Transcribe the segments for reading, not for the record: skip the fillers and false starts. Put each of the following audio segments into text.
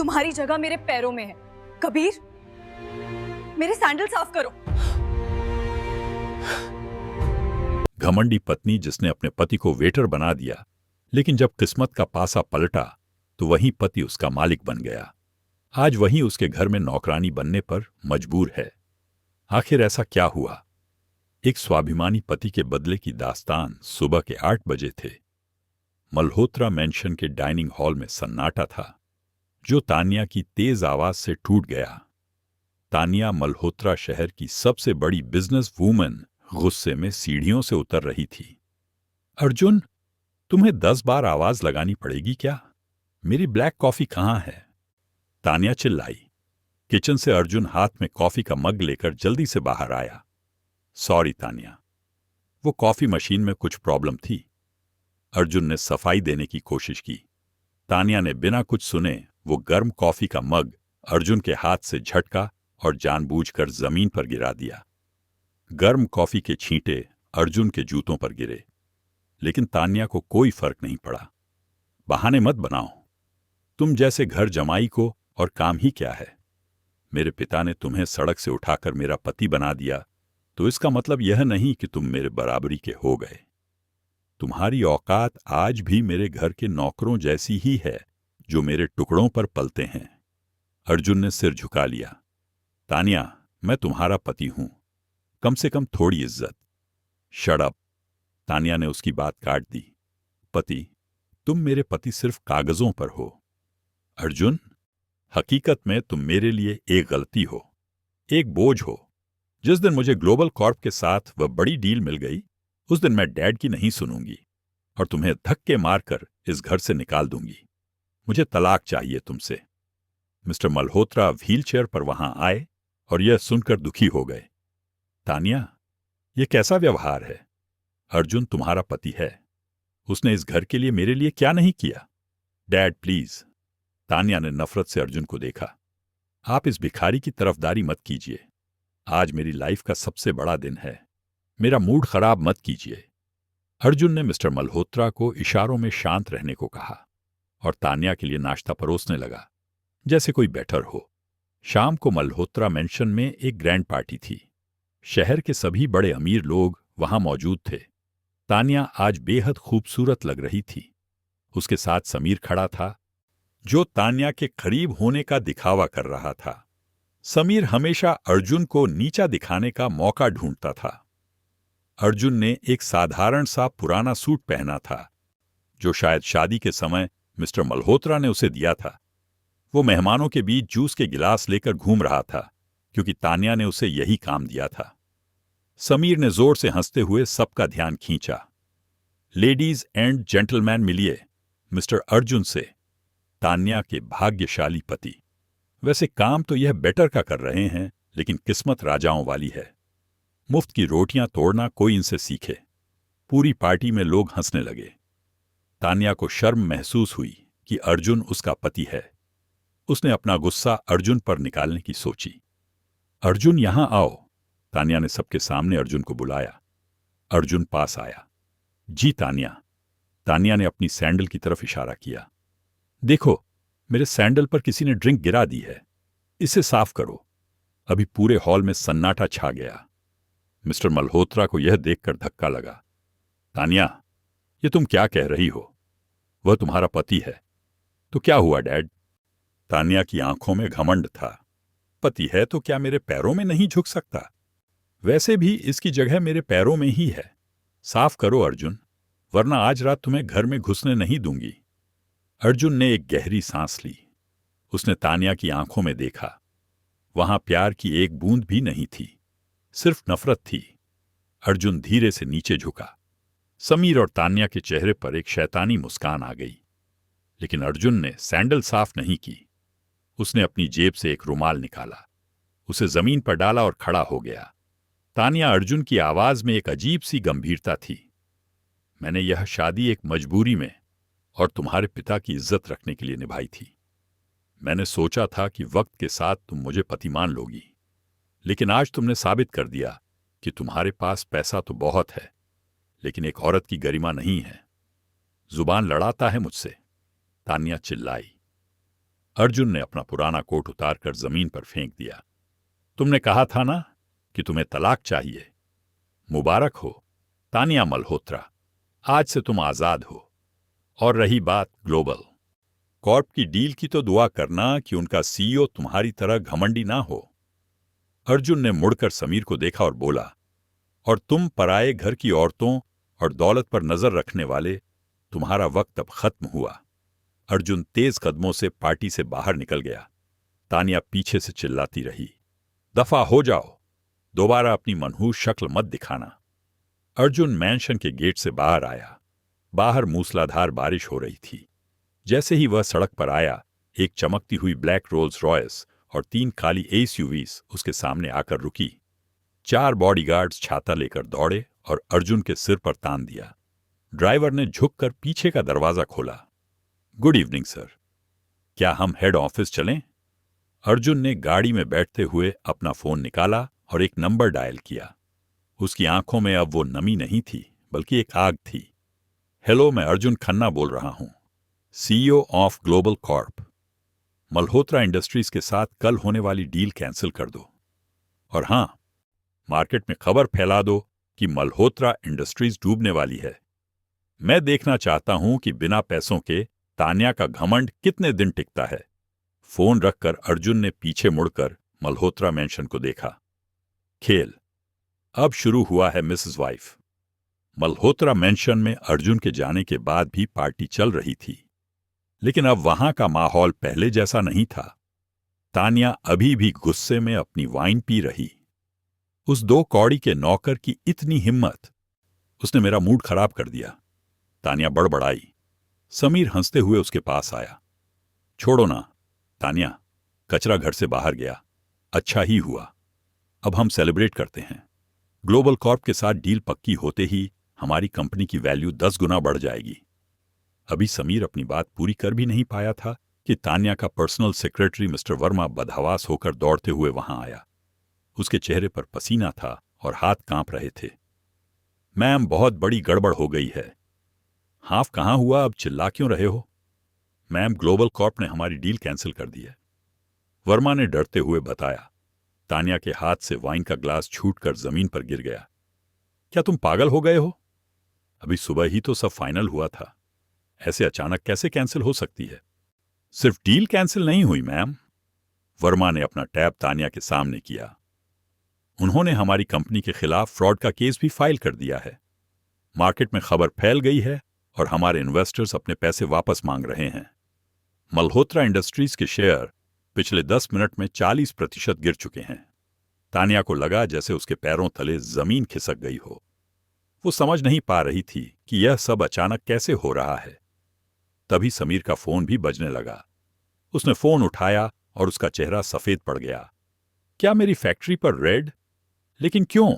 तुम्हारी जगह मेरे पैरों में है। कबीर, मेरे सैंडल साफ करो। घमंडी पत्नी जिसने अपने पति को वेटर बना दिया, लेकिन जब किस्मत का पासा पलटा तो वही पति उसका मालिक बन गया। आज वही उसके घर में नौकरानी बनने पर मजबूर है। आखिर ऐसा क्या हुआ? एक स्वाभिमानी पति के बदले की दास्तान सुबह के 8 बजे थे। मल्होत्रा मैंशन के डाइनिंग हॉल में सन्नाटा था, जो तानिया की तेज आवाज से टूट गया। तानिया मल्होत्रा शहर की सबसे बड़ी बिजनेस वूमन गुस्से में सीढ़ियों से उतर रही थी। अर्जुन, तुम्हें 10 बार आवाज लगानी पड़ेगी क्या? मेरी ब्लैक कॉफी कहाँ है? तानिया चिल्लाई। किचन से अर्जुन हाथ में कॉफी का मग लेकर जल्दी से बाहर आया। सॉरी तानिया, वो कॉफी मशीन में कुछ प्रॉब्लम थी। अर्जुन ने सफाई देने की कोशिश की। तानिया ने बिना कुछ सुने वो गर्म कॉफी का मग अर्जुन के हाथ से झटका और जानबूझकर जमीन पर गिरा दिया। गर्म कॉफी के छींटे अर्जुन के जूतों पर गिरे, लेकिन तानिया को कोई फर्क नहीं पड़ा। बहाने मत बनाओ, तुम जैसे घर जमाई को और काम ही क्या है। मेरे पिता ने तुम्हें सड़क से उठाकर मेरा पति बना दिया, तो इसका मतलब यह नहीं कि तुम मेरे बराबरी के हो गए। तुम्हारी औकात आज भी मेरे घर के नौकरों जैसी ही है, जो मेरे टुकड़ों पर पलते हैं। अर्जुन ने सिर झुका लिया। तानिया, मैं तुम्हारा पति हूं, कम से कम थोड़ी इज्जत। शट अप, तानिया ने उसकी बात काट दी। पति, तुम मेरे पति सिर्फ कागजों पर हो। अर्जुन, हकीकत में तुम मेरे लिए एक गलती हो, एक बोझ हो। जिस दिन मुझे ग्लोबल कॉर्प के साथ वह बड़ी डील मिल गई, उस दिन मैं डैड की नहीं सुनूंगी और तुम्हें धक्के मारकर इस घर से निकाल दूंगी। मुझे तलाक चाहिए तुमसे। मिस्टर मल्होत्रा व्हीलचेयर पर वहां आए और यह सुनकर दुखी हो गए। तानिया, यह कैसा व्यवहार है? अर्जुन तुम्हारा पति है, उसने इस घर के लिए मेरे लिए क्या नहीं किया? Dad please. तानिया ने नफरत से अर्जुन को देखा। आप इस भिखारी की तरफदारी मत कीजिए। आज मेरी लाइफ का सबसे बड़ा दिन है, मेरा मूड खराब मत कीजिए। अर्जुन ने मिस्टर मल्होत्रा को इशारों में शांत रहने को कहा और तानिया के लिए नाश्ता परोसने लगा, जैसे कोई बैठर हो। शाम को मल्होत्रा मैंशन में एक ग्रैंड पार्टी थी। शहर के सभी बड़े अमीर लोग वहां मौजूद थे। तानिया आज बेहद खूबसूरत लग रही थी। उसके साथ समीर खड़ा था, जो तानिया के करीब होने का दिखावा कर रहा था। समीर हमेशा अर्जुन को नीचा दिखाने का मौका ढूंढता था। अर्जुन ने एक साधारण सा पुराना सूट पहना था, जो शायद शादी के समय मिस्टर मल्होत्रा ने उसे दिया था। वो मेहमानों के बीच जूस के गिलास लेकर घूम रहा था, क्योंकि तानिया ने उसे यही काम दिया था। समीर ने जोर से हंसते हुए सबका ध्यान खींचा। लेडीज एंड जेंटलमैन, मिलिए मिस्टर अर्जुन से, तानिया के भाग्यशाली पति। वैसे काम तो यह बेटर का कर रहे हैं, लेकिन किस्मत राजाओं वाली है। मुफ्त की रोटियां तोड़ना कोई इनसे सीखे। पूरी पार्टी में लोग हंसने लगे। तानिया को शर्म महसूस हुई कि अर्जुन उसका पति है। उसने अपना गुस्सा अर्जुन पर निकालने की सोची। अर्जुन, यहां आओ। तानिया ने सबके सामने अर्जुन को बुलाया। अर्जुन पास आया। जी तानिया। तानिया ने अपनी सैंडल की तरफ इशारा किया। देखो, मेरे सैंडल पर किसी ने ड्रिंक गिरा दी है, इसे साफ करो। अभी पूरे हॉल में सन्नाटा छा गया। मिस्टर मल्होत्रा को यह देखकर धक्का लगा। तानिया, ये तुम क्या कह रही हो? वह तुम्हारा पति है। तो क्या हुआ डैड? तानिया की आंखों में घमंड था। पति है तो क्या मेरे पैरों में नहीं झुक सकता? वैसे भी इसकी जगह मेरे पैरों में ही है। साफ करो अर्जुन, वरना आज रात तुम्हें घर में घुसने नहीं दूंगी। अर्जुन ने एक गहरी सांस ली। उसने तानिया की आंखों में देखा। वहां प्यार की एक बूंद भी नहीं थी, सिर्फ नफरत थी। अर्जुन धीरे से नीचे झुका। समीर और तानिया के चेहरे पर एक शैतानी मुस्कान आ गई, लेकिन अर्जुन ने सैंडल साफ नहीं की। उसने अपनी जेब से एक रुमाल निकाला, उसे जमीन पर डाला और खड़ा हो गया। तानिया, अर्जुन की आवाज में एक अजीब सी गंभीरता थी। मैंने यह शादी एक मजबूरी में और तुम्हारे पिता की इज्जत रखने के लिए निभाई थी। मैंने सोचा था कि वक्त के साथ तुम मुझे पति मान लोगी, लेकिन आज तुमने साबित कर दिया कि तुम्हारे पास पैसा तो बहुत है, लेकिन एक औरत की गरिमा नहीं है। जुबान लड़ाता है मुझसे, तानिया चिल्लाई। अर्जुन ने अपना पुराना कोट उतारकर जमीन पर फेंक दिया। तुमने कहा था ना कि तुम्हें तलाक चाहिए। मुबारक हो तानिया मल्होत्रा, आज से तुम आजाद हो। और रही बात ग्लोबल कॉर्प की डील की, तो दुआ करना कि उनका सीईओ तुम्हारी तरह घमंडी ना हो। अर्जुन ने मुड़कर समीर को देखा और बोला, और तुम पराये घर की औरतों और दौलत पर नजर रखने वाले, तुम्हारा वक्त अब खत्म हुआ। अर्जुन तेज कदमों से पार्टी से बाहर निकल गया। तानिया पीछे से चिल्लाती रही, दफा हो जाओ, दोबारा अपनी मनहूस शक्ल मत दिखाना। अर्जुन मैंशन के गेट से बाहर आया। बाहर मूसलाधार बारिश हो रही थी। जैसे ही वह सड़क पर आया, एक चमकती हुई ब्लैक रोल्स रॉयस और 3 काली एसयूवीज उसके सामने आकर रुकी। 4 बॉडीगार्ड्स छाता लेकर दौड़े और अर्जुन के सिर पर तान दिया। ड्राइवर ने झुककर पीछे का दरवाजा खोला। गुड इवनिंग सर, क्या हम हेड ऑफिस चलें? अर्जुन ने गाड़ी में बैठते हुए अपना फोन निकाला और एक नंबर डायल किया। उसकी आंखों में अब वो नमी नहीं थी, बल्कि एक आग थी। हेलो, मैं अर्जुन खन्ना बोल रहा हूं, CEO of global Corp. Malhotra industries के साथ कल होने वाली डील कैंसिल कर दो। और हां, मार्केट में खबर फैला दो कि मल्होत्रा इंडस्ट्रीज डूबने वाली है। मैं देखना चाहता हूं कि बिना पैसों के तान्या का घमंड कितने दिन टिकता है। फोन रखकर अर्जुन ने पीछे मुड़कर मल्होत्रा मैंशन को देखा। खेल अब शुरू हुआ है मिसेस वाइफ। मल्होत्रा मैंशन में अर्जुन के जाने के बाद भी पार्टी चल रही थी, लेकिन अब वहां का माहौल पहले जैसा नहीं था। तान्या अभी भी गुस्से में अपनी वाइन पी रही। उस 2 कौड़ी के नौकर की इतनी हिम्मत, उसने मेरा मूड खराब कर दिया, तान्या बड़बड़ाई। समीर हंसते हुए उसके पास आया। छोड़ो ना तान्या, कचरा घर से बाहर गया, अच्छा ही हुआ। अब हम सेलिब्रेट करते हैं। ग्लोबल कॉर्प के साथ डील पक्की होते ही हमारी कंपनी की वैल्यू 10 गुना बढ़ जाएगी। अभी समीर अपनी बात पूरी कर भी नहीं पाया था कि तान्या का पर्सनल सेक्रेटरी मिस्टर वर्मा बदहवास होकर दौड़ते हुए वहां आया। उसके चेहरे पर पसीना था और हाथ कांप रहे थे। मैम, बहुत बड़ी गड़बड़ हो गई है। हाफ कहां हुआ, अब चिल्ला क्यों रहे हो? मैम, ग्लोबल कॉर्प ने हमारी डील कैंसिल कर दी है, वर्मा ने डरते हुए बताया। तान्या के हाथ से वाइन का ग्लास छूटकर जमीन पर गिर गया। क्या तुम पागल हो गए हो? अभी सुबह ही तो सब फाइनल हुआ था, ऐसे अचानक कैसे कैंसिल हो सकती है? सिर्फ डील कैंसिल नहीं हुई मैम। वर्मा ने अपना टैब तान्या के सामने किया। उन्होंने हमारी कंपनी के खिलाफ फ्रॉड का केस भी फाइल कर दिया है। मार्केट में खबर फैल गई है और हमारे इन्वेस्टर्स अपने पैसे वापस मांग रहे हैं। मल्होत्रा इंडस्ट्रीज के शेयर पिछले 10 मिनट में 40% गिर चुके हैं। तान्या को लगा जैसे उसके पैरों तले जमीन खिसक गई हो। वो समझ नहीं पा रही थी कि यह सब अचानक कैसे हो रहा है। तभी समीर का फोन भी बजने लगा। उसने फोन उठाया और उसका चेहरा सफेद पड़ गया। क्या मेरी फैक्ट्री पर रेड? लेकिन क्यों?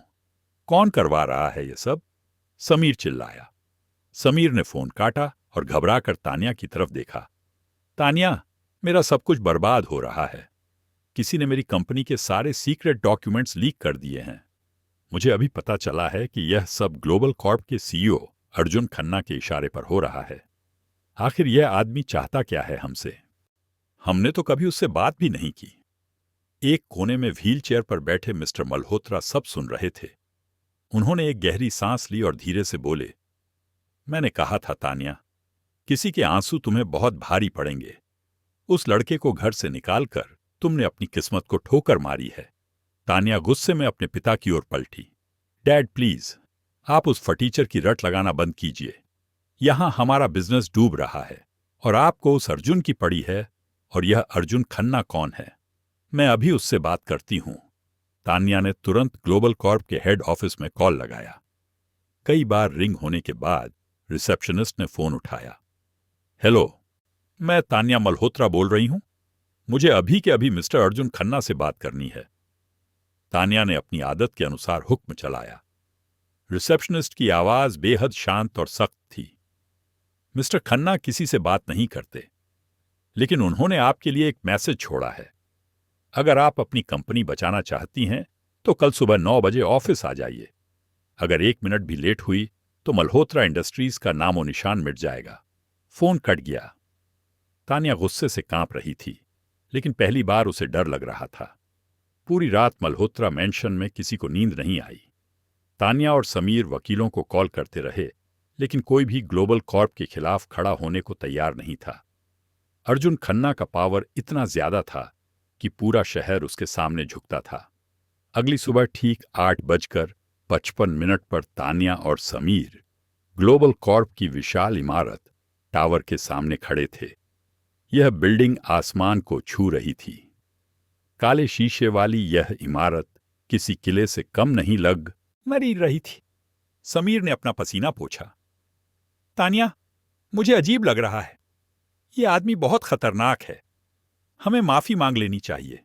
कौन करवा रहा है ये सब? समीर चिल्लाया। समीर ने फोन काटा और घबराकर तान्या की तरफ देखा। तान्या, मेरा सब कुछ बर्बाद हो रहा है। किसी ने मेरी कंपनी के सारे सीक्रेट डॉक्यूमेंट्स लीक कर दिए हैं। मुझे अभी पता चला है कि यह सब ग्लोबल कॉर्प के सीईओ अर्जुन खन्ना के इशारे पर हो रहा है। आखिर यह आदमी चाहता क्या है हमसे? हमने तो कभी उससे बात भी नहीं की। एक कोने में व्हील चेयर पर बैठे मिस्टर मल्होत्रा सब सुन रहे थे। उन्होंने एक गहरी सांस ली और धीरे से बोले, मैंने कहा था तान्या, किसी के आंसू तुम्हें बहुत भारी पड़ेंगे। उस लड़के को घर से निकालकर तुमने अपनी किस्मत को ठोकर मारी है। तान्या गुस्से में अपने पिता की ओर पलटी। डैड प्लीज, आप उस फटीचर की रट लगाना बंद कीजिए। यहां हमारा बिजनेस डूब रहा है और आपको उस अर्जुन की पड़ी है। और यह अर्जुन खन्ना कौन है? मैं अभी उससे बात करती हूं। तान्या ने तुरंत ग्लोबल कॉर्प के हेड ऑफिस में कॉल लगाया। कई बार रिंग होने के बाद रिसेप्शनिस्ट ने फोन उठाया। हेलो, मैं तान्या मल्होत्रा बोल रही हूं। मुझे अभी के अभी मिस्टर अर्जुन खन्ना से बात करनी है। तान्या ने अपनी आदत के अनुसार हुक्म चलाया। रिसेप्शनिस्ट की आवाज बेहद शांत और सख्त थी। मिस्टर खन्ना किसी से बात नहीं करते, लेकिन उन्होंने आपके लिए एक मैसेज छोड़ा है। अगर आप अपनी कंपनी बचाना चाहती हैं तो कल सुबह 9 बजे ऑफिस आ जाइए। अगर 1 मिनट भी लेट हुई तो मल्होत्रा इंडस्ट्रीज का नामो निशान मिट जाएगा। फोन कट गया। तान्या गुस्से से कांप रही थी। लेकिन पहली बार उसे डर लग रहा था। पूरी रात मल्होत्रा मैंशन में किसी को नींद नहीं आई। तान्या और समीर वकीलों को कॉल करते रहे, लेकिन कोई भी ग्लोबल कॉर्प के खिलाफ खड़ा होने को तैयार नहीं था। अर्जुन खन्ना का पावर इतना ज्यादा था कि पूरा शहर उसके सामने झुकता था। अगली सुबह ठीक 8:55 पर तान्या और समीर ग्लोबल कॉर्प की विशाल इमारत टावर के सामने खड़े थे। यह बिल्डिंग आसमान को छू रही थी। काले शीशे वाली यह इमारत किसी किले से कम नहीं लग मरी रही थी। समीर ने अपना पसीना पोंछा। तान्या, मुझे अजीब लग रहा है। यह आदमी बहुत खतरनाक है। हमें माफी मांग लेनी चाहिए।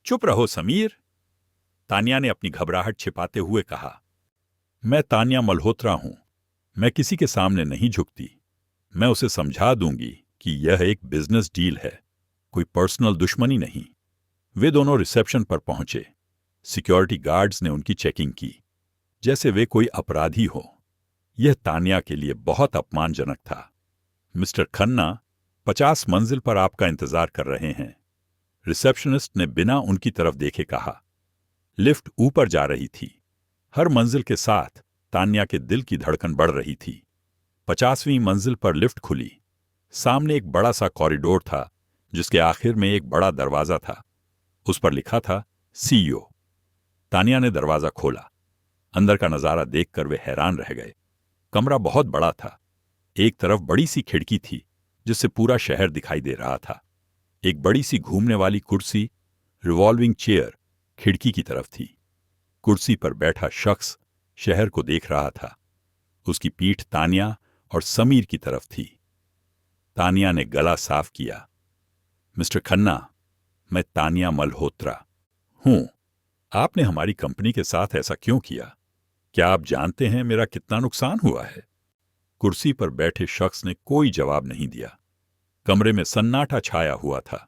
चुप रहो समीर, तान्या ने अपनी घबराहट छिपाते हुए कहा। मैं तान्या मल्होत्रा हूं। मैं किसी के सामने नहीं झुकती। मैं उसे समझा दूंगी कि यह एक बिजनेस डील है, कोई पर्सनल दुश्मनी नहीं। वे दोनों रिसेप्शन पर पहुंचे। सिक्योरिटी गार्ड्स ने उनकी चेकिंग की, जैसे वे कोई अपराधी हो। यह तान्या के लिए बहुत अपमानजनक था। मिस्टर खन्ना 50 मंजिल पर आपका इंतजार कर रहे हैं, रिसेप्शनिस्ट ने बिना उनकी तरफ देखे कहा। लिफ्ट ऊपर जा रही थी। हर मंजिल के साथ तान्या के दिल की धड़कन बढ़ रही थी। 50वीं मंजिल पर लिफ्ट खुली। सामने एक बड़ा सा कॉरिडोर था, जिसके आखिर में एक बड़ा दरवाजा था। उस पर लिखा था CEO। तान्या ने दरवाजा खोला। अंदर का नजारा देखकर वे हैरान रह गए। कमरा बहुत बड़ा था। एक तरफ बड़ी सी खिड़की थी, जिससे पूरा शहर दिखाई दे रहा था। एक बड़ी सी घूमने वाली कुर्सी, रिवॉल्विंग चेयर, खिड़की की तरफ थी। कुर्सी पर बैठा शख्स शहर को देख रहा था। उसकी पीठ तान्या और समीर की तरफ थी। तान्या ने गला साफ किया। मिस्टर खन्ना, मैं तान्या मल्होत्रा हूं। आपने हमारी कंपनी के साथ ऐसा क्यों किया? क्या आप जानते हैं मेरा कितना नुकसान हुआ है? कुर्सी पर बैठे शख्स ने कोई जवाब नहीं दिया। कमरे में सन्नाटा छाया हुआ था।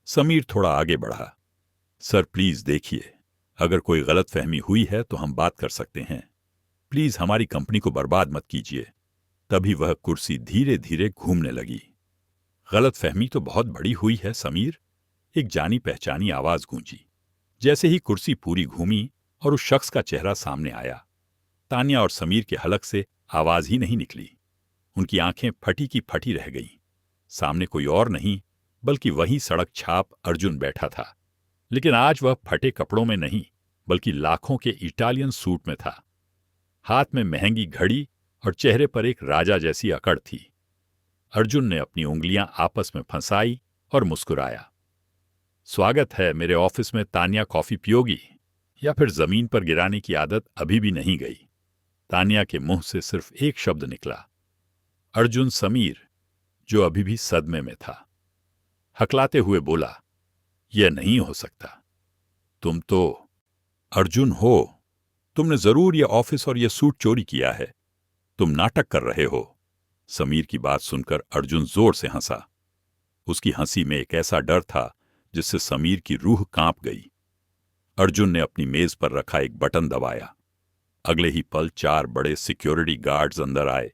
समीर थोड़ा आगे बढ़ा। सर प्लीज देखिए, अगर कोई गलतफहमी हुई है तो हम बात कर सकते हैं। प्लीज हमारी कंपनी को बर्बाद मत कीजिए। तभी वह कुर्सी धीरे धीरे घूमने लगी। गलतफहमी तो बहुत बड़ी हुई है समीर, एक जानी पहचानी आवाज गूंजी। जैसे ही कुर्सी पूरी घूमी और उस शख्स का चेहरा सामने आया, तान्या और समीर के हलक से आवाज ही नहीं निकली। उनकी आंखें फटी की फटी रह गईं। सामने कोई और नहीं, बल्कि वही सड़क छाप अर्जुन बैठा था। लेकिन आज वह फटे कपड़ों में नहीं, बल्कि लाखों के इटालियन सूट में था। हाथ में महंगी घड़ी और चेहरे पर एक राजा जैसी अकड़ थी। अर्जुन ने अपनी उंगलियां आपस में फंसाई और मुस्कुराया। स्वागत है मेरे ऑफिस में तान्या, कॉफी पियोगी? या फिर जमीन पर गिराने की आदत अभी भी नहीं गई? तान्या के मुंह से सिर्फ एक शब्द निकला। अर्जुन समीर, जो अभी भी सदमे में था, हकलाते हुए बोला, यह नहीं हो सकता। तुम तो अर्जुन हो। तुमने जरूर यह ऑफिस और यह सूट चोरी किया है। तुम नाटक कर रहे हो। समीर की बात सुनकर अर्जुन जोर से हंसा। उसकी हंसी में एक ऐसा डर था जिससे समीर की रूह कांप गई। अर्जुन ने अपनी मेज पर रखा एक बटन दबाया। अगले ही पल 4 बड़े सिक्योरिटी गार्ड्स अंदर आए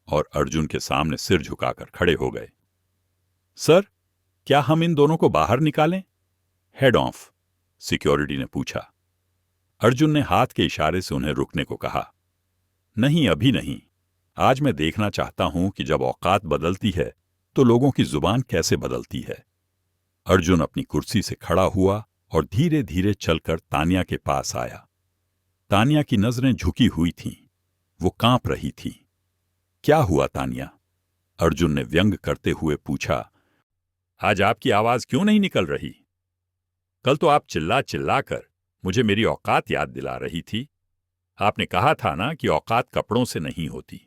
और अर्जुन के सामने सिर झुकाकर खड़े हो गए। सर, क्या हम इन दोनों को बाहर निकालें? हेड ऑफ, सिक्योरिटी ने पूछा। अर्जुन ने हाथ के इशारे से उन्हें रुकने को कहा। नहीं, अभी नहीं। आज मैं देखना चाहता हूं कि जब औकात बदलती है तो लोगों की जुबान कैसे बदलती है। अर्जुन अपनी कुर्सी से खड़ा हुआ और धीरे धीरे चलकर तान्या के पास आया। तान्या की नजरें झुकी हुई थीं। वो कांप रही थी। क्या हुआ तान्या? अर्जुन ने व्यंग करते हुए पूछा। आज आपकी आवाज क्यों नहीं निकल रही? कल तो आप चिल्ला चिल्ला कर मुझे मेरी औकात याद दिला रही थी। आपने कहा था ना कि औकात कपड़ों से नहीं होती।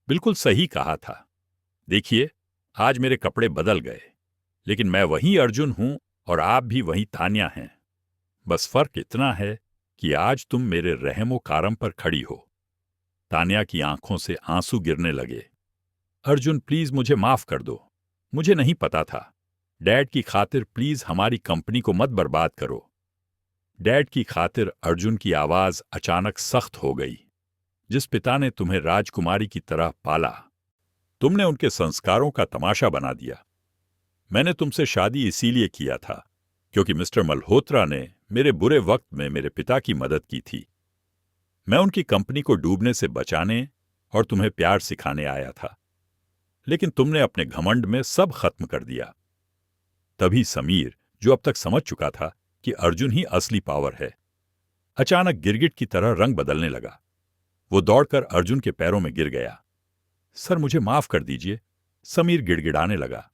बिल्कुल सही कहा था। देखिए, आज मेरे कपड़े बदल गए, लेकिन मैं वही अर्जुन हूं और आप भी वही तान्या हैं। बस फर्क इतना है कि आज तुम मेरे रहमो कारम पर खड़ी हो। तान्या की आंखों से आंसू गिरने लगे। अर्जुन, प्लीज मुझे माफ कर दो। मुझे नहीं पता था। डैड की खातिर प्लीज हमारी कंपनी को मत बर्बाद करो। डैड की खातिर अर्जुन की आवाज अचानक सख्त हो गई। जिस पिता ने तुम्हें राजकुमारी की तरह पाला, तुमने उनके संस्कारों का तमाशा बना दिया। मैंने तुमसे शादी इसीलिए किया था क्योंकि मिस्टर मल्होत्रा ने मेरे बुरे वक्त में मेरे पिता की मदद की थी। मैं उनकी कंपनी को डूबने से बचाने और तुम्हें प्यार सिखाने आया था, लेकिन तुमने अपने घमंड में सब खत्म कर दिया। तभी समीर, जो अब तक समझ चुका था कि अर्जुन ही असली पावर है, अचानक गिरगिट की तरह रंग बदलने लगा। वो दौड़कर अर्जुन के पैरों में गिर गया। सर, मुझे माफ कर दीजिए, समीर गिड़गिड़ाने लगा।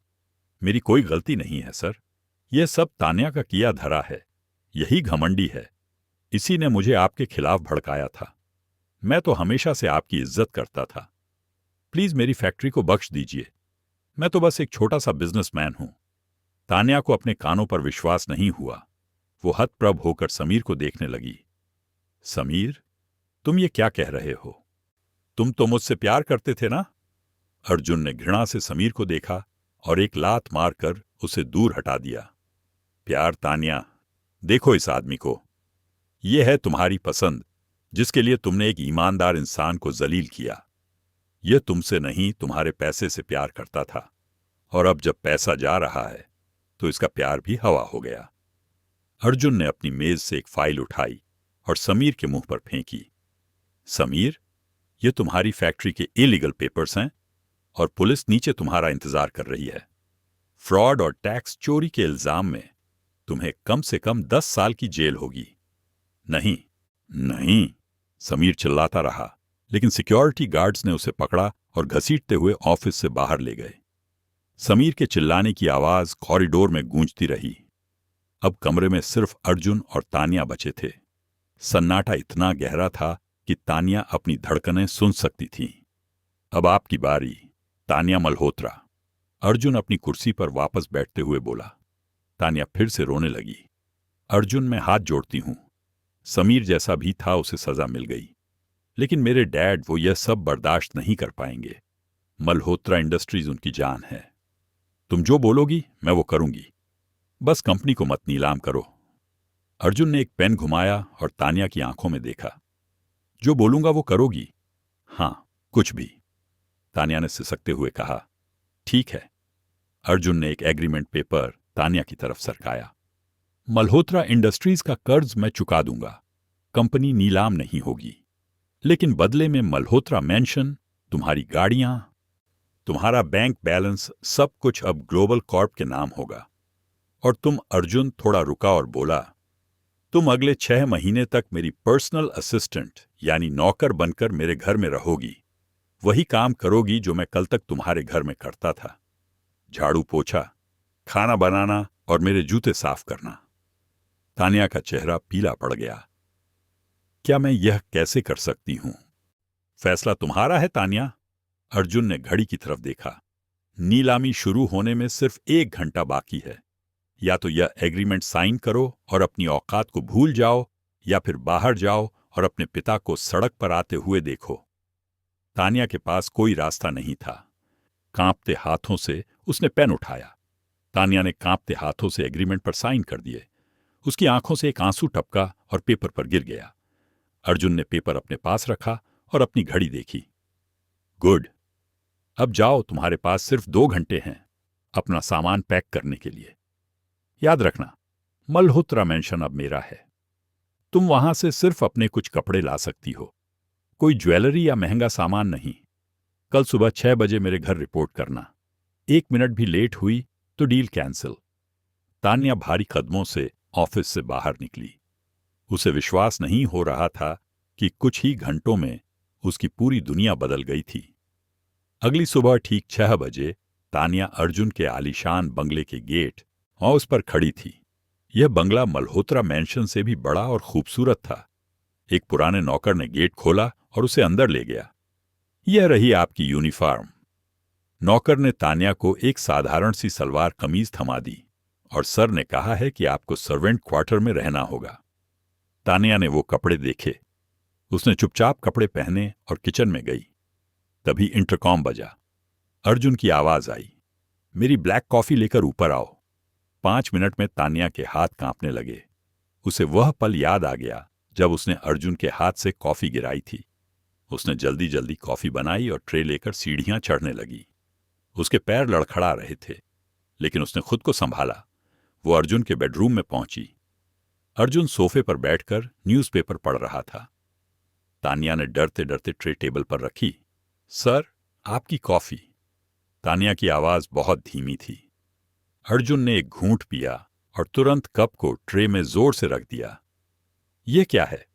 मेरी कोई गलती नहीं है सर, यह सब तान्या का किया धरा है। यही घमंडी है, इसी ने मुझे आपके खिलाफ भड़काया था। मैं तो हमेशा से आपकी इज्जत करता था। प्लीज मेरी फैक्ट्री को बख्श दीजिए, मैं तो बस एक छोटा सा बिजनेसमैन हूं। तान्या को अपने कानों पर विश्वास नहीं हुआ। वो हतप्रभ होकर समीर को देखने लगी। समीर, तुम ये क्या कह रहे हो? तुम तो मुझसे प्यार करते थे ना? अर्जुन ने घृणा से समीर को देखा और एक लात मारकर उसे दूर हटा दिया। प्यार तान्या, देखो इस आदमी को। यह है तुम्हारी पसंद, जिसके लिए तुमने एक ईमानदार इंसान को जलील किया। यह तुमसे नहीं, तुम्हारे पैसे से प्यार करता था, और अब जब पैसा जा रहा है तो इसका प्यार भी हवा हो गया। अर्जुन ने अपनी मेज से एक फाइल उठाई और समीर के मुंह पर फेंकी। समीर, ये तुम्हारी फैक्ट्री के इलीगल पेपर्स हैं और पुलिस नीचे तुम्हारा इंतजार कर रही है। फ्रॉड और टैक्स चोरी के इल्जाम में तुम्हें कम से कम 10 साल की जेल होगी। नहीं, नहीं, समीर चिल्लाता रहा, लेकिन सिक्योरिटी गार्ड्स ने उसे पकड़ा और घसीटते हुए ऑफिस से बाहर ले गए। समीर के चिल्लाने की आवाज कॉरिडोर में गूंजती रही। अब कमरे में सिर्फ अर्जुन और तान्या बचे थे। सन्नाटा इतना गहरा था कि तान्या अपनी धड़कनें सुन सकती थीं। अब आपकी बारी, तान्या मल्होत्रा। अर्जुन अपनी कुर्सी पर वापस बैठते हुए बोला। तान्या फिर से रोने लगी। अर्जुन, मैं हाथ जोड़ती हूं। समीर जैसा भी था, उसे सजा मिल गई, लेकिन मेरे डैड वो यह सब बर्दाश्त नहीं कर पाएंगे। मल्होत्रा इंडस्ट्रीज उनकी जान है। तुम जो बोलोगी मैं वो करूंगी, बस कंपनी को मत नीलाम करो। अर्जुन ने एक पेन घुमाया और तान्या की आंखों में देखा। जो बोलूंगा वो करोगी? हां, कुछ भी, तान्या ने सिसकते हुए कहा। ठीक है। अर्जुन ने एक एग्रीमेंट पेपर तान्या की तरफ सरकाया। मल्होत्रा इंडस्ट्रीज का कर्ज मैं चुका दूंगा, कंपनी नीलाम नहीं होगी, लेकिन बदले में मल्होत्रा मैंशन, तुम्हारी गाड़ियां, तुम्हारा बैंक बैलेंस, सब कुछ अब ग्लोबल कॉर्प के नाम होगा। और तुम, अर्जुन थोड़ा रुका और बोला, तुम अगले 6 महीने तक मेरी पर्सनल असिस्टेंट यानी नौकर बनकर मेरे घर में रहोगी। वही काम करोगी जो मैं कल तक तुम्हारे घर में करता था। झाड़ू पोछा, खाना बनाना और मेरे जूते साफ करना। तान्या का चेहरा पीला पड़ गया। क्या मैं यह कैसे कर सकती हूं? फैसला तुम्हारा है तान्या। अर्जुन ने घड़ी की तरफ देखा। नीलामी शुरू होने में सिर्फ 1 घंटा बाकी है। या तो यह एग्रीमेंट साइन करो और अपनी औकात को भूल जाओ, या फिर बाहर जाओ और अपने पिता को सड़क पर आते हुए देखो। तान्या के पास कोई रास्ता नहीं था। कांपते हाथों से उसने पेन उठाया। तान्या ने कांपते हाथों से एग्रीमेंट पर साइन कर दिए। उसकी आंखों से एक आंसू टपका और पेपर पर गिर गया। अर्जुन ने पेपर अपने पास रखा और अपनी घड़ी देखी। गुड, अब जाओ, तुम्हारे पास सिर्फ 2 घंटे हैं अपना सामान पैक करने के लिए। याद रखना, मल्होत्रा मैंशन अब मेरा है। तुम वहां से सिर्फ अपने कुछ कपड़े ला सकती हो, कोई ज्वेलरी या महंगा सामान नहीं। कल सुबह 6 बजे मेरे घर रिपोर्ट करना। 1 मिनट भी लेट हुई तो डील कैंसिल। तान्या भारी कदमों से ऑफिस से बाहर निकली। उसे विश्वास नहीं हो रहा था कि कुछ ही घंटों में उसकी पूरी दुनिया बदल गई थी। अगली सुबह ठीक 6 बजे तान्या अर्जुन के आलीशान बंगले के गेट और उस पर खड़ी थी। यह बंगला मल्होत्रा मैंशन से भी बड़ा और खूबसूरत था। एक पुराने नौकर ने गेट खोला और उसे अंदर ले गया। यह रही आपकी यूनिफॉर्म। नौकर ने तान्या को एक साधारण सी सलवार कमीज थमा दी और सर ने कहा है कि आपको सर्वेंट क्वार्टर में रहना होगा। तान्या ने वो कपड़े देखे। उसने चुपचाप कपड़े पहने और किचन में गई। तभी इंटरकॉम बजा। अर्जुन की आवाज आई, मेरी ब्लैक कॉफी लेकर ऊपर आओ। 5 मिनट में तान्या के हाथ कांपने लगे। उसे वह पल याद आ गया जब उसने अर्जुन के हाथ से कॉफी गिराई थी। उसने जल्दी जल्दी कॉफी बनाई और ट्रे लेकर सीढ़ियां चढ़ने लगी। उसके पैर लड़खड़ा रहे थे। लेकिन उसने खुद को संभाला। वो अर्जुन के बेडरूम में पहुंची। अर्जुन सोफे पर बैठकर न्यूज़पेपर पढ़ रहा था। तानिया ने डरते डरते ट्रे टेबल पर रखी। सर, आपकी कॉफी। तानिया की आवाज बहुत धीमी थी। अर्जुन ने एक घूंट पिया और तुरंत कप को ट्रे में जोर से रख दिया। यह क्या है?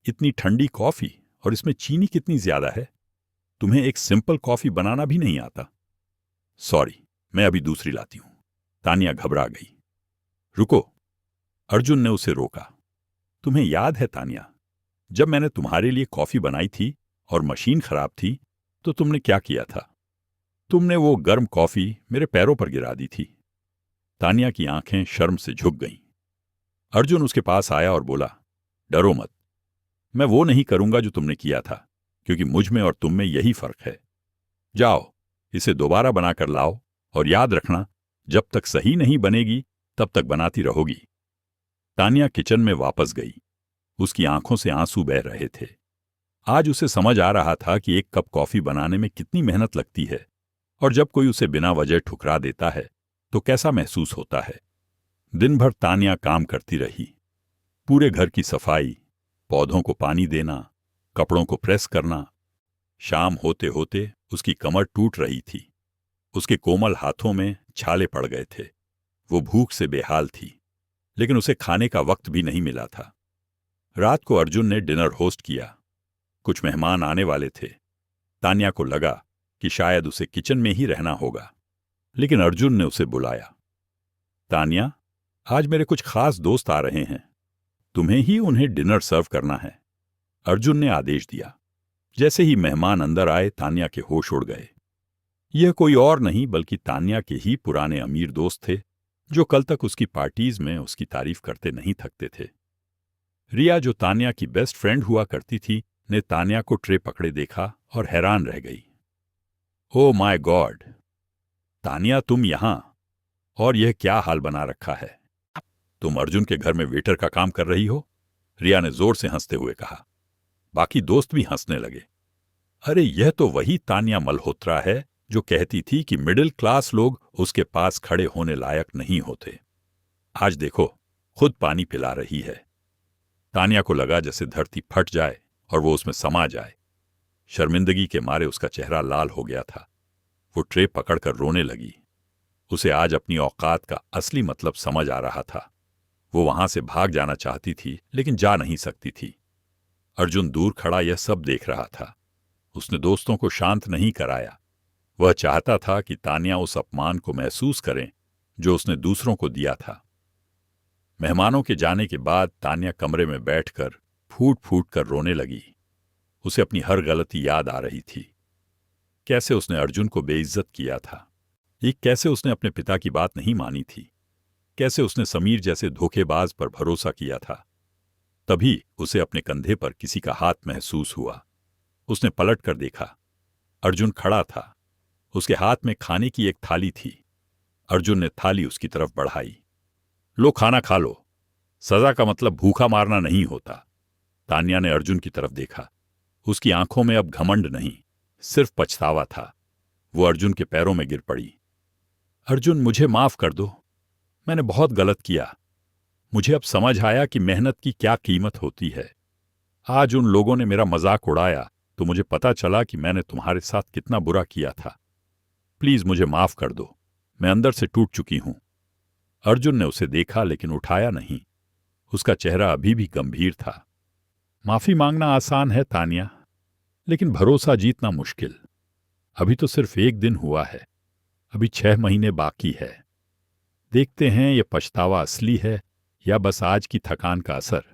इतनी ठंडी कॉफी, और इसमें चीनी कितनी ज्यादा है। तुम्हें एक सिंपल कॉफी बनाना भी नहीं आता। सॉरी, मैं अभी दूसरी लाती हूं। तानिया घबरा गई। रुको, अर्जुन ने उसे रोका। तुम्हें याद है तानिया, जब मैंने तुम्हारे लिए कॉफी बनाई थी और मशीन खराब थी तो तुमने क्या किया था? तुमने वो गर्म कॉफी मेरे पैरों पर गिरा दी थी। तानिया की आंखें शर्म से झुक गईं। अर्जुन उसके पास आया और बोला, डरो मत, मैं वो नहीं करूंगा जो तुमने किया था, क्योंकि मुझ में और तुम में यही फर्क है। जाओ, इसे दोबारा बनाकर लाओ, और याद रखना, जब तक सही नहीं बनेगी तब तक बनाती रहोगी। तानिया किचन में वापस गई। उसकी आंखों से आंसू बह रहे थे। आज उसे समझ आ रहा था कि एक कप कॉफी बनाने में कितनी मेहनत लगती है, और जब कोई उसे बिना वजह ठुकरा देता है तो कैसा महसूस होता है। दिन भर तानिया काम करती रही। पूरे घर की सफाई, पौधों को पानी देना, कपड़ों को प्रेस करना। शाम होते होते उसकी कमर टूट रही थी। उसके कोमल हाथों में छाले पड़ गए थे। वो भूख से बेहाल थी, लेकिन उसे खाने का वक्त भी नहीं मिला था। रात को अर्जुन ने डिनर होस्ट किया। कुछ मेहमान आने वाले थे। तानिया को लगा कि शायद उसे किचन में ही रहना होगा, लेकिन अर्जुन ने उसे बुलाया। तानिया, आज मेरे कुछ खास दोस्त आ रहे हैं, तुम्हें ही उन्हें डिनर सर्व करना है। अर्जुन ने आदेश दिया। जैसे ही मेहमान अंदर आए, तानिया के होश उड़ गए। यह कोई और नहीं बल्कि तानिया के ही पुराने अमीर दोस्त थे, जो कल तक उसकी पार्टीज में उसकी तारीफ करते नहीं थकते थे। रिया, जो तानिया की बेस्ट फ्रेंड हुआ करती थी, ने तानिया को ट्रे पकड़े देखा और हैरान रह गई। ओ माय गॉड, तानिया तुम यहां, और यह क्या हाल बना रखा है? तुम अर्जुन के घर में वेटर का काम कर रही हो? रिया ने जोर से हंसते हुए कहा। बाकी दोस्त भी हंसने लगे। अरे, यह तो वही तानिया मल्होत्रा है जो कहती थी कि मिडिल क्लास लोग उसके पास खड़े होने लायक नहीं होते। आज देखो, खुद पानी पिला रही है। तानिया को लगा जैसे धरती फट जाए और वो उसमें समा जाए। शर्मिंदगी के मारे उसका चेहरा लाल हो गया था। वो ट्रे पकड़कर रोने लगी। उसे आज अपनी औकात का असली मतलब समझ आ रहा था। वो वहां से भाग जाना चाहती थी, लेकिन जा नहीं सकती थी। अर्जुन दूर खड़ा यह सब देख रहा था। उसने दोस्तों को शांत नहीं कराया। वह चाहता था कि तानिया उस अपमान को महसूस करें जो उसने दूसरों को दिया था। मेहमानों के जाने के बाद तानिया कमरे में बैठकर फूट फूट कर रोने लगी। उसे अपनी हर गलती याद आ रही थी। कैसे उसने अर्जुन को बेइज्जत किया था, कैसे उसने अपने पिता की बात नहीं मानी थी, कैसे उसने समीर जैसे धोखेबाज पर भरोसा किया था। तभी उसे अपने कंधे पर किसी का हाथ महसूस हुआ। उसने पलट कर देखा। अर्जुन खड़ा था। उसके हाथ में खाने की एक थाली थी। अर्जुन ने थाली उसकी तरफ बढ़ाई। लो, खाना खा लो। सजा का मतलब भूखा मारना नहीं होता। तानिया ने अर्जुन की तरफ देखा। उसकी आंखों में अब घमंड नहीं, सिर्फ पछतावा था। वो अर्जुन के पैरों में गिर पड़ी। अर्जुन, मुझे माफ कर दो। मैंने बहुत गलत किया। मुझे अब समझ आया कि मेहनत की क्या कीमत होती है। आज उन लोगों ने मेरा मजाक उड़ाया तो मुझे पता चला कि मैंने तुम्हारे साथ कितना बुरा किया था। प्लीज मुझे माफ कर दो। मैं अंदर से टूट चुकी हूं। अर्जुन ने उसे देखा, लेकिन उठाया नहीं। उसका चेहरा अभी भी गंभीर था। माफी मांगना आसान है तानिया, लेकिन भरोसा जीतना मुश्किल। अभी तो सिर्फ एक दिन हुआ है, अभी 6 महीने बाकी है। देखते हैं ये पछतावा असली है या बस आज की थकान का असर।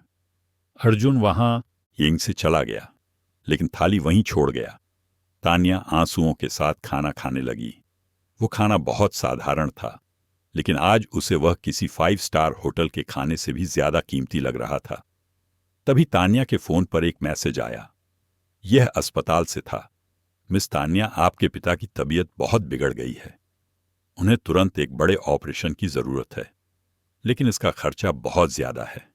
अर्जुन वहां यहीं से चला गया, लेकिन थाली वहीं छोड़ गया। तानिया आंसुओं के साथ खाना खाने लगी। वो खाना बहुत साधारण था, लेकिन आज उसे वह किसी 5 स्टार होटल के खाने से भी ज्यादा कीमती लग रहा था। तभी तानिया के फोन पर एक मैसेज आया। यह अस्पताल से था। मिस तानिया, आपके पिता की तबीयत बहुत बिगड़ गई है। उन्हें तुरंत एक बड़े ऑपरेशन की जरूरत है, लेकिन इसका खर्चा बहुत ज्यादा है।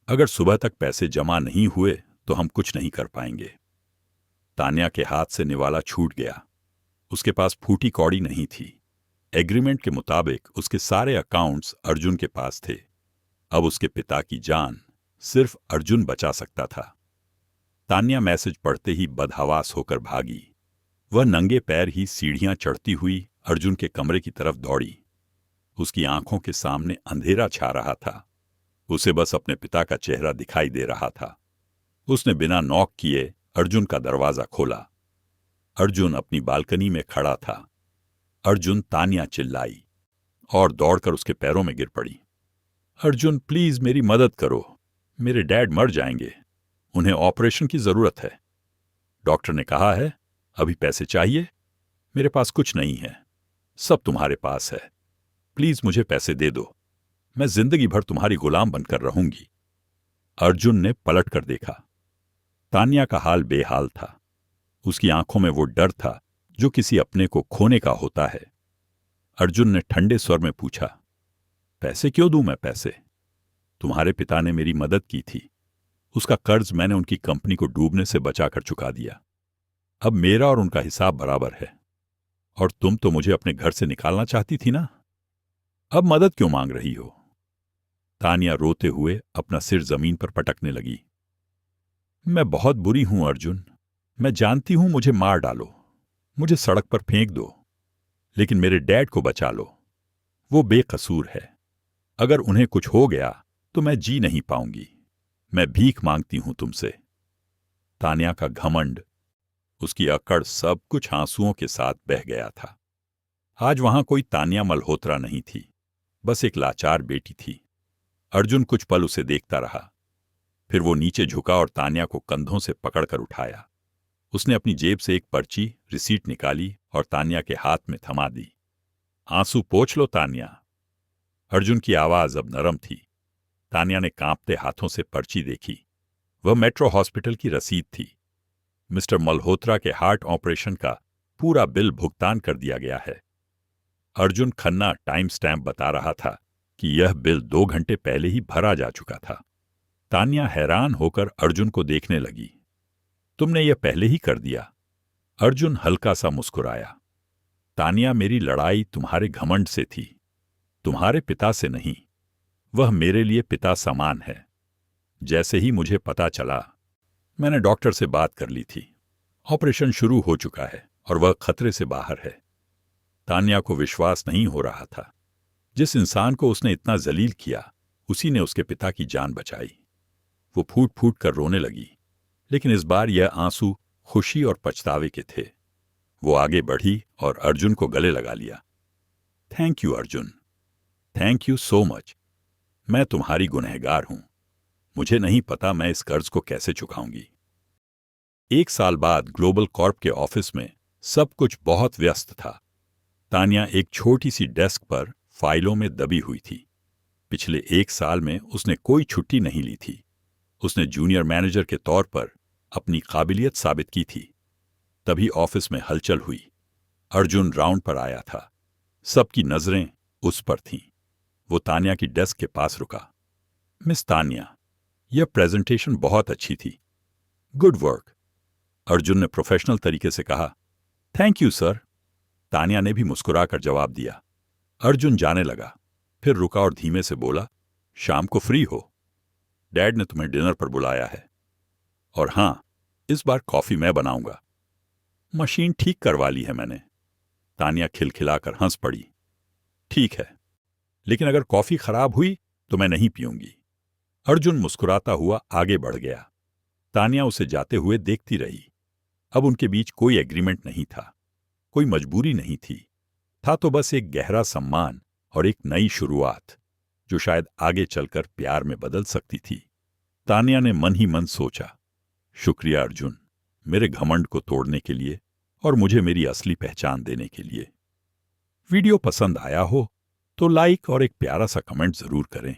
अगर सुबह तक पैसे जमा नहीं हुए तो हम कुछ नहीं कर पाएंगे। तानिया के हाथ से निवाला छूट गया। उसके पास फूटी कौड़ी नहीं थी। एग्रीमेंट के मुताबिक उसके सारे अकाउंट्स अर्जुन के पास थे। अब उसके पिता की जान सिर्फ अर्जुन बचा सकता था। तान्या मैसेज पढ़ते ही बदहवास होकर भागी। वह नंगे पैर ही सीढ़ियां चढ़ती हुई अर्जुन के कमरे की तरफ दौड़ी। उसकी आंखों के सामने अंधेरा छा रहा था। उसे बस अपने पिता का चेहरा दिखाई दे रहा था। उसने बिना नॉक किए अर्जुन का दरवाजा खोला। अर्जुन अपनी बालकनी में खड़ा था। अर्जुन, तान्या चिल्लाई और दौड़कर उसके पैरों में गिर पड़ी। अर्जुन, प्लीज मेरी मदद करो, मेरे डैड मर जाएंगे, उन्हें ऑपरेशन की जरूरत है। डॉक्टर ने कहा है अभी पैसे चाहिए। मेरे पास कुछ नहीं है, सब तुम्हारे पास है। प्लीज मुझे पैसे दे दो, मैं जिंदगी भर तुम्हारी गुलाम बनकर रहूंगी। अर्जुन ने पलट कर देखा। तान्या का हाल बेहाल था। उसकी आंखों में वो डर था जो किसी अपने को खोने का होता है। अर्जुन ने ठंडे स्वर में पूछा, पैसे क्यों दूं मैं पैसे? तुम्हारे पिता ने मेरी मदद की थी। उसका कर्ज मैंने उनकी कंपनी को डूबने से बचाकर चुका दिया। अब मेरा और उनका हिसाब बराबर है। और तुम तो मुझे अपने घर से निकालना चाहती थी ना, अब मदद क्यों मांग रही हो? तान्या रोते हुए अपना सिर जमीन पर पटकने लगी। मैं बहुत बुरी हूं अर्जुन, मैं जानती हूं मुझे मार डालो, मुझे सड़क पर फेंक दो, लेकिन मेरे डैड को बचा लो। वो बेकसूर है। अगर उन्हें कुछ हो गया तो मैं जी नहीं पाऊंगी। मैं भीख मांगती हूं तुमसे। तान्या का घमंड, उसकी अकड़, सब कुछ आंसुओं के साथ बह गया था। आज वहां कोई तान्या मल्होत्रा नहीं थी, बस एक लाचार बेटी थी। अर्जुन कुछ पल उसे देखता रहा। फिर वो नीचे झुका और तान्या को कंधों से पकड़कर उठाया। उसने अपनी जेब से एक पर्ची, रिसीट निकाली और तान्या के हाथ में थमा दी। आंसू पोंछ लो तान्या। अर्जुन की आवाज अब नरम थी। तान्या ने कांपते हाथों से पर्ची देखी। वह मेट्रो हॉस्पिटल की रसीद थी। मिस्टर मल्होत्रा के हार्ट ऑपरेशन का पूरा बिल भुगतान कर दिया गया है। अर्जुन खन्ना टाइम स्टैम्प बता रहा था कि यह बिल 2 घंटे पहले ही भरा जा चुका था। तान्या हैरान होकर अर्जुन को देखने लगी। तुमने यह पहले ही कर दिया? अर्जुन हल्का सा मुस्कुराया। तान्या, मेरी लड़ाई तुम्हारे घमंड से थी, तुम्हारे पिता से नहीं। वह मेरे लिए पिता समान है। जैसे ही मुझे पता चला, मैंने डॉक्टर से बात कर ली थी। ऑपरेशन शुरू हो चुका है और वह खतरे से बाहर है। तान्या को विश्वास नहीं हो रहा था। जिस इंसान को उसने इतना जलील किया, उसी ने उसके पिता की जान बचाई। वो फूट फूट कर रोने लगी, लेकिन इस बार यह आंसू खुशी और पछतावे के थे। वो आगे बढ़ी और अर्जुन को गले लगा लिया। Thank you Arjun, thank you so much. मैं तुम्हारी गुनहगार हूं। मुझे नहीं पता मैं इस कर्ज को कैसे चुकाऊंगी। 1 साल बाद ग्लोबल कॉर्प के ऑफिस में सब कुछ बहुत व्यस्त था। तान्या एक छोटी सी डेस्क पर फाइलों में दबी हुई थी। पिछले 1 साल में उसने कोई छुट्टी नहीं ली थी। उसने जूनियर मैनेजर के तौर पर अपनी काबिलियत साबित की थी। तभी ऑफिस में हलचल हुई। अर्जुन राउंड पर आया था। सबकी नजरें उस पर थीं। वो तान्या की डेस्क के पास रुका। मिस तान्या, यह प्रेजेंटेशन बहुत अच्छी थी। Good work. अर्जुन ने प्रोफेशनल तरीके से कहा। Thank you sir. तान्या ने भी मुस्कुराकर जवाब दिया। अर्जुन जाने लगा, फिर रुका और धीमे से बोला, शाम को फ्री हो? डैड ने तुम्हें डिनर पर बुलाया है। और हां, इस बार कॉफी मैं बनाऊंगा। मशीन ठीक करवा ली है मैंने। तान्या खिलखिलाकर हंस पड़ी। ठीक है, लेकिन अगर कॉफी खराब हुई तो मैं नहीं पीऊंगी। अर्जुन मुस्कुराता हुआ आगे बढ़ गया। तान्या उसे जाते हुए देखती रही। अब उनके बीच कोई एग्रीमेंट नहीं था, कोई मजबूरी नहीं थी। था तो बस एक गहरा सम्मान और एक नई शुरुआत, जो शायद आगे चलकर प्यार में बदल सकती थी। तान्या ने मन ही मन सोचा, शुक्रिया अर्जुन, मेरे घमंड को तोड़ने के लिए और मुझे मेरी असली पहचान देने के लिए। वीडियो पसंद आया हो तो लाइक और एक प्यारा सा कमेंट जरूर करें।